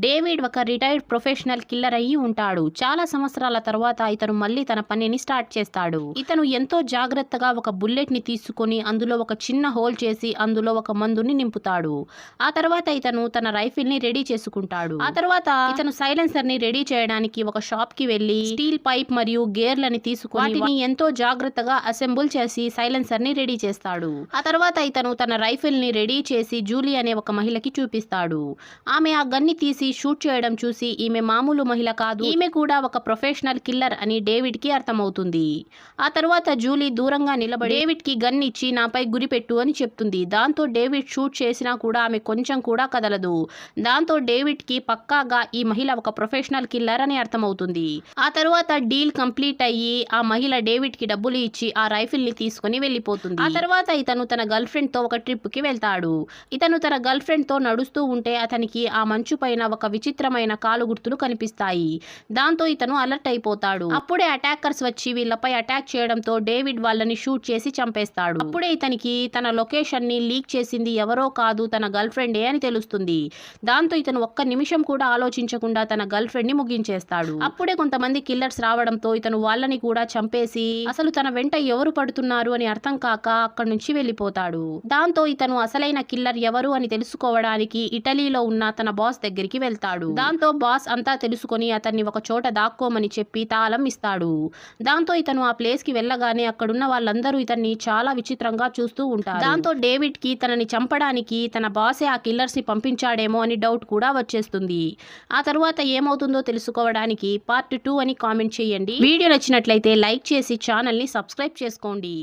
David ఒక retired professional killer అయ్యి ఉంటాడు. చాలా సంవత్సరాల తర్వాత ఇతను మళ్ళీ తన పనిని స్టార్ట్ చేస్తాడు. ఇతను ఎంతో జాగ్రత్తగా ఒక బుల్లెట్ ని తీసుకొని అందులో ఒక చిన్న హోల్ చేసి అందులో ఒక మందుని నింపుతాడు. ఆ తర్వాత ఇతను తన రైఫిల్ ని రెడీ చేసుకుంటాడు. ఆ తర్వాత ఇతను సైలెన్సర్ ని రెడీ చేయడానికి ఒక షాప్ కి వెళ్లి స్టీల్ పైప్ మరియు గేర్లని తీసుకొని వాటిని ఎంతో జాగ్రత్తగా అసెంబుల్ చేసి సైలెన్సర్ ని రెడీ చేస్తాడు. ఆ తర్వాత ఇతను తన రైఫిల్ ని రెడీ చేసి జూలీ అనే ఒక మహిళకి చూపిస్తాడు. ఆమె ఆ గన్ని తీసి షూట్ చేయడం చూసి ఈమె మామూలు మహిళ కాదు, ఈమె కూడా ఒక ప్రొఫెషనల్ కిల్లర్ అని డేవిడ్ కి అర్థమవుతుంది. ఆ తర్వాత జూలీ దూరంగా నిలబడి డేవిడ్ కి గన్ ఇచ్చి నాపై గురిపెట్టు అని చెప్తుంది. దాంతో డేవిడ్ షూట్ చేసినా కూడా ఆమె కొంచెం కూడా కదలదు. దాంతో డేవిడ్ కి పక్కాగా ఈ మహిళ ఒక ప్రొఫెషనల్ కిల్లర్ అని అర్థమవుతుంది. ఆ తర్వాత డీల్ కంప్లీట్ అయ్యి ఆ మహిళ డేవిడ్ కి డబ్బులు ఇచ్చి ఆ రైఫిల్ ని తీసుకుని వెళ్లిపోతుంది. ఆ తర్వాత ఇతను తన గర్ల్ ఫ్రెండ్ తో ఒక ట్రిప్ కి వెళ్తాడు. ఇతను తన గర్ల్ ఫ్రెండ్ తో నడుస్తూ ఉంటే అతనికి ఆ మంచు పైన ఒక విచిత్రమైన కాలు గుర్తులు కనిపిస్తాయి. దాంతో ఇతను అలర్ట్ అయిపోతాడు. అప్పుడే అటాకర్స్ వచ్చి వీళ్ళపై అటాక్ చేయడంతో డేవిడ్ వాళ్ళని షూట్ చేసి చంపేస్తాడు. అప్పుడే ఇతనికి తన లొకేషన్ ని లీక్ చేసింది ఎవరో కాదు తన గర్ల్ ఫ్రెండే అని తెలుస్తుంది. దాంతో ఇతను ఒక్క నిమిషం కూడా ఆలోచించకుండా తన గర్ల్ ఫ్రెండ్ ని ముగించేస్తాడు. అప్పుడే కొంతమంది కిల్లర్స్ రావడంతో ఇతను వాళ్ళని కూడా చంపేసి అసలు తన వెంట ఎవరు పడుతున్నారు అని అర్థం కాక అక్కడి నుంచి వెళ్లిపోతాడు. దాంతో ఇతను అసలైన కిల్లర్ ఎవరు అని తెలుసుకోవడానికి ఇటలీలో ఉన్న తన బాస్ దగ్గరికి వెళ్తాడు. దాంతో బాస్ అంతా తెలుసుకొని అతన్ని ఒక చోట దాక్కోమని చెప్పి తాళం ఇస్తాడు. దాంతో ఇతను ఆ ప్లేస్ కి వెళ్ళగానే అక్కడున్న వాళ్ళందరూ ఇతన్ని చాలా విచిత్రంగా చూస్తూ ఉంటారు. దాంతో డేవిడ్ కి తనని చంపడానికి తన బాసే ఆ కిల్లర్స్ ని పంపించాడేమో అని డౌట్ కూడా వచ్చేస్తుంది. ఆ తర్వాత ఏమవుతుందో తెలుసుకోవడానికి పార్ట్ 2 అని కామెంట్ చేయండి. వీడియో నచ్చినట్లయితే లైక్ చేసి ఛానల్ ని సబ్స్క్రైబ్ చేసుకోండి.